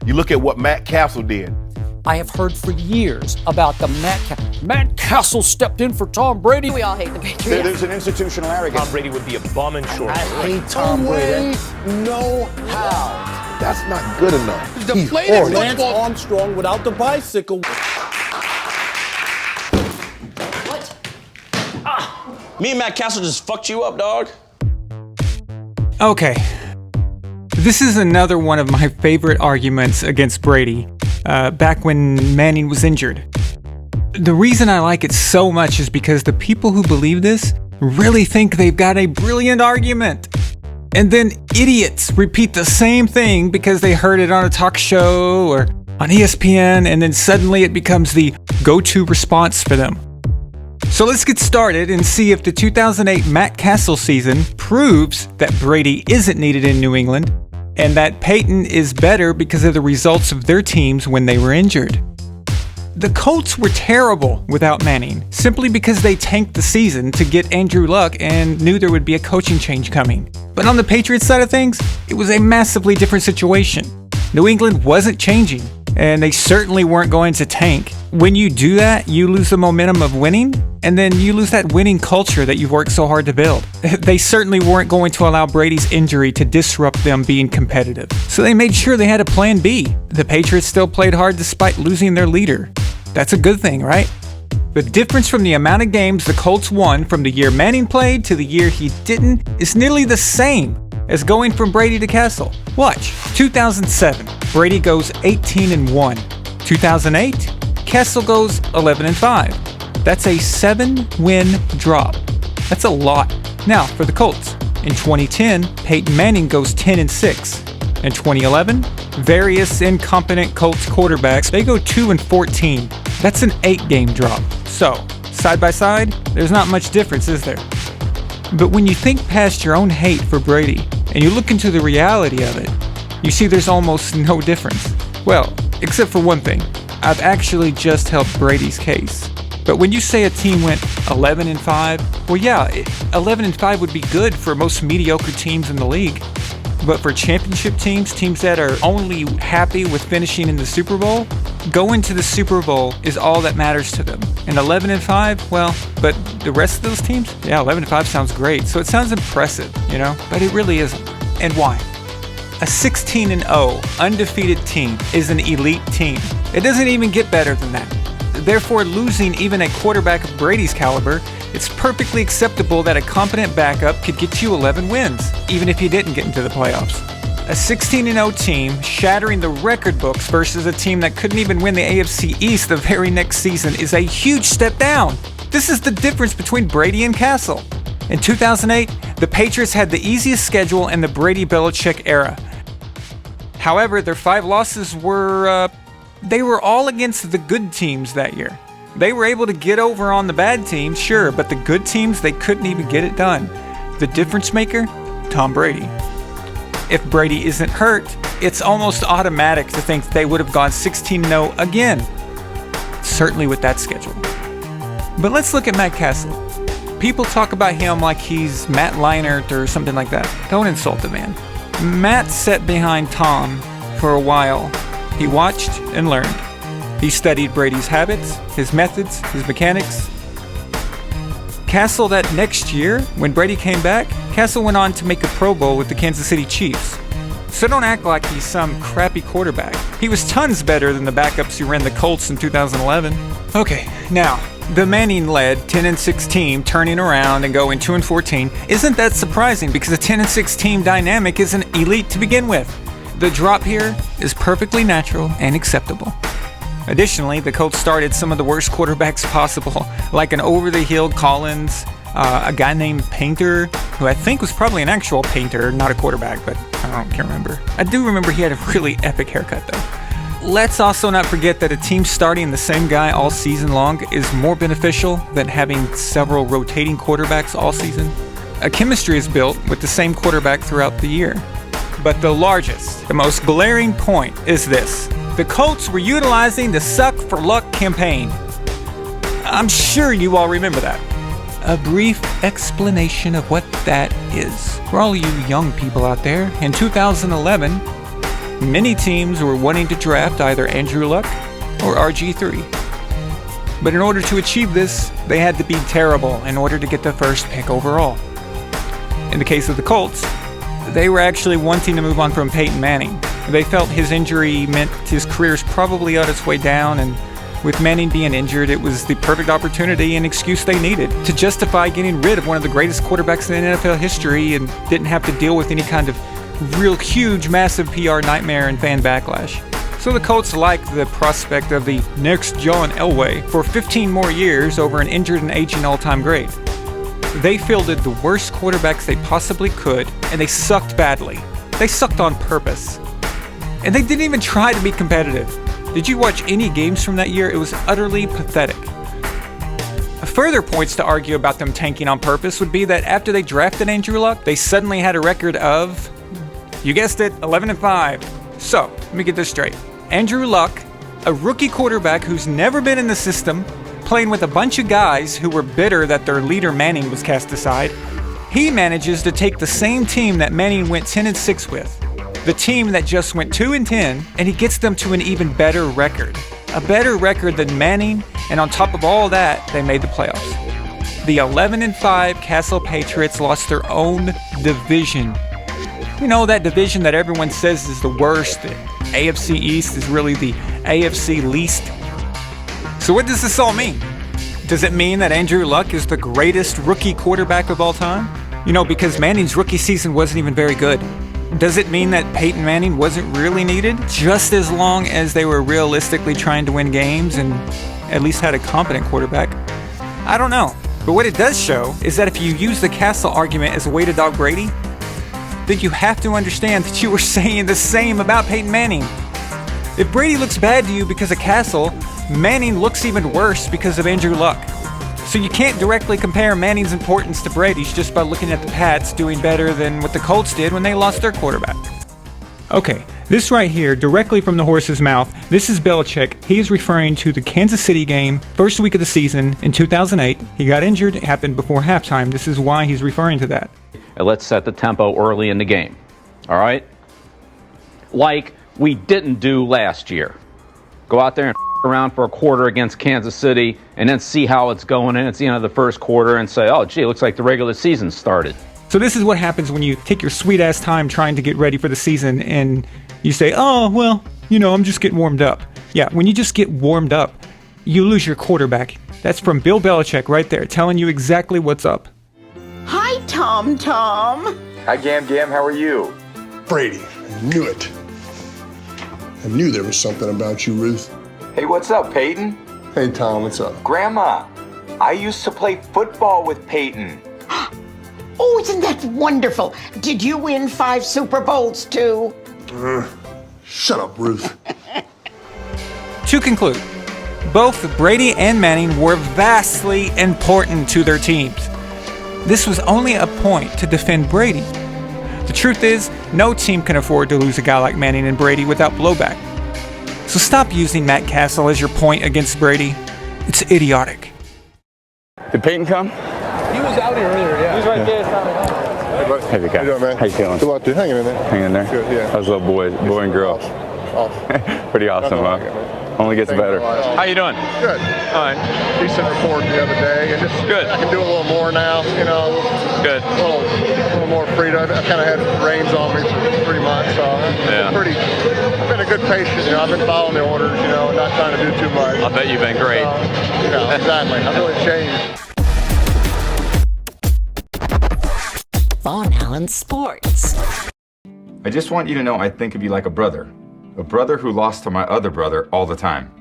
You look at what Matt Cassel did. I have heard for years about the Matt Cassel stepped in for Tom Brady. We all hate the Patriots. There's an institutional arrogance. Tom Brady would be a bum in short. I hate Tom Brady. No how. That's not good enough. He's horrible. Lance Armstrong without the bicycle. What? Me and Matt Cassel just fucked you up, dog. Okay. This is another one of my favorite arguments against Brady, back when Manning was injured. The reason I like it so much is because the people who believe this really think they've got a brilliant argument. And then idiots repeat the same thing because they heard it on a talk show or on ESPN, and then suddenly it becomes the go-to response for them. So let's get started and see if the 2008 Matt Cassel season proves that Brady isn't needed in New England and that Peyton is better because of the results of their teams when they were injured. The Colts were terrible without Manning, simply because they tanked the season to get Andrew Luck and knew there would be a coaching change coming. But on the Patriots side of things, it was a massively different situation. New England wasn't changing, and they certainly weren't going to tank. When you do that, you lose the momentum of winning, and then you lose that winning culture that you've worked so hard to build. They certainly weren't going to allow Brady's injury to disrupt them being competitive. So they made sure they had a plan B. The Patriots still played hard despite losing their leader. That's a good thing, right? The difference from the amount of games the Colts won from the year Manning played to the year he didn't is nearly the same as going from Brady to Cassel. Watch. 2007, Brady goes 18-1. 2008, Cassel goes 11-5. That's a 7-win drop. That's a lot. Now, for the Colts. In 2010, Peyton Manning goes 10-6. In 2011, various incompetent Colts quarterbacks, they go 2-14. That's an 8-game drop. So, side by side, there's not much difference, is there? But when you think past your own hate for Brady, and you look into the reality of it, you see there's almost no difference. Well, except for one thing. I've actually just helped Brady's case. But when you say a team went 11-5, well yeah, 11-5 would be good for most mediocre teams in the league. But for championship teams, teams that are only happy with finishing in the Super Bowl, going to the Super Bowl is all that matters to them. And 11-5, well, but the rest of those teams? Yeah, 11-5 sounds great. So it sounds impressive, you know, but it really isn't. And why? A 16-0 undefeated team is an elite team. It doesn't even get better than that. Therefore, losing even a quarterback of Brady's caliber, it's perfectly acceptable that a competent backup could get you 11 wins, even if you didn't get into the playoffs. A 16-0 team shattering the record books versus a team that couldn't even win the AFC East the very next season is a huge step down. This is the difference between Brady and Cassel. In 2008, the Patriots had the easiest schedule in the Brady-Belichick era. However, their 5 losses were, they were all against the good teams that year. They were able to get over on the bad teams, sure, but the good teams, they couldn't even get it done. The difference maker? Tom Brady. If Brady isn't hurt, it's almost automatic to think they would have gone 16-0 again. Certainly with that schedule. But let's look at Matt Cassel. People talk about him like he's Matt Leinart or something like that. Don't insult the man. Matt sat behind Tom for a while. He watched and learned. He studied Brady's habits, his methods, his mechanics. Cassel, that next year, when Brady came back, Cassel went on to make a Pro Bowl with the Kansas City Chiefs. So don't act like he's some crappy quarterback. He was tons better than the backups who ran the Colts in 2011. Okay, now, the Manning-led 10-6 team turning around and going 2-14 isn't that surprising because a 10-6 team dynamic isn't elite to begin with. The drop here is perfectly natural and acceptable. Additionally, the Colts started some of the worst quarterbacks possible, like an over-the-hill Collins, a guy named Painter, who I think was probably an actual painter, not a quarterback, but I can't remember. I do remember he had a really epic haircut, though. Let's also not forget that a team starting the same guy all season long is more beneficial than having several rotating quarterbacks all season. A chemistry is built with the same quarterback throughout the year. But the largest, the most glaring point is this. The Colts were utilizing the Suck for Luck campaign. I'm sure you all remember that. A brief explanation of what that is. For all you young people out there, in 2011, many teams were wanting to draft either Andrew Luck or RG3. But in order to achieve this, they had to be terrible in order to get the first pick overall. In the case of the Colts, they were actually wanting to move on from Peyton Manning. They felt his injury meant his career's probably on its way down, and with Manning being injured, it was the perfect opportunity and excuse they needed to justify getting rid of one of the greatest quarterbacks in NFL history and didn't have to deal with any kind of real huge, massive PR nightmare and fan backlash. So the Colts liked the prospect of the next John Elway for 15 more years over an injured and aging all-time great. They fielded the worst quarterbacks they possibly could, and they sucked badly. They sucked on purpose. And they didn't even try to be competitive. Did you watch any games from that year? It was utterly pathetic. Further points to argue about them tanking on purpose would be that after they drafted Andrew Luck, they suddenly had a record of, you guessed it, 11-5. So, let me get this straight. Andrew Luck, a rookie quarterback who's never been in the system, playing with a bunch of guys who were bitter that their leader Manning was cast aside, he manages to take the same team that Manning went 10-6 with, the team that just went 2-10, and he gets them to an even better record. A better record than Manning, and on top of all that, they made the playoffs. The 11-5 Cassel Patriots lost their own division. You know, that division that everyone says is the worst. The AFC East is really the AFC least. So what does this all mean? Does it mean that Andrew Luck is the greatest rookie quarterback of all time? You know, because Manning's rookie season wasn't even very good. Does it mean that Peyton Manning wasn't really needed? Just as long as they were realistically trying to win games and at least had a competent quarterback? I don't know. But what it does show is that if you use the Cassel argument as a way to dog Brady, then you have to understand that you were saying the same about Peyton Manning. If Brady looks bad to you because of Cassel, Manning looks even worse because of Andrew Luck. So you can't directly compare Manning's importance to Brady's just by looking at the Pats doing better than what the Colts did when they lost their quarterback. Okay, this right here, directly from the horse's mouth, this is Belichick. He is referring to the Kansas City game, first week of the season in 2008. He got injured, it happened before halftime. This is why he's referring to that. And let's set the tempo early in the game, all right? Like we didn't do last year. Go out there and around for a quarter against Kansas City and then see how it's going, and it's the end of the first quarter and say, oh, gee, it looks like the regular season started. So this is what happens when you take your sweet-ass time trying to get ready for the season and you say, oh, well, you know, I'm just getting warmed up. Yeah, when you just get warmed up, you lose your quarterback. That's from Bill Belichick right there, telling you exactly what's up. Hi, Tom. Hi, Gam. How are you? Brady, I knew it. I knew there was something about you, Ruth. Hey, what's up, Peyton? Hey, Tom, what's up? Grandma, I used to play football with Peyton. Oh, isn't that wonderful? Did you win 5 Super Bowls, too? Shut up, Ruth. To conclude, both Brady and Manning were vastly important to their teams. This was only a point to defend Brady. The truth is, no team can afford to lose a guy like Manning and Brady without blowback. So stop using Matt Cassel as your point against Brady. It's idiotic. Did Peyton come? He was out here earlier, yeah. He was right there. Hey, big guy. How you doing, man? How you feeling? Good luck, dude. Hanging in there. Hanging in there? Good, yeah. How's little boy and girl? Awesome. Pretty awesome, huh? Only gets better. How you doing? Good. All right. Decent report the other day, and just Good. I can do a little more now, you know. Good. A little more freedom. I've kind of had reins on me for 3 months, so I've been a good patient. You know, I've been following the orders, you know, and not trying to do too much. I bet you've been great. So, you know, exactly. I've really changed. VonAllen Sports. I just want you to know I think of you like a brother who lost to my other brother all the time.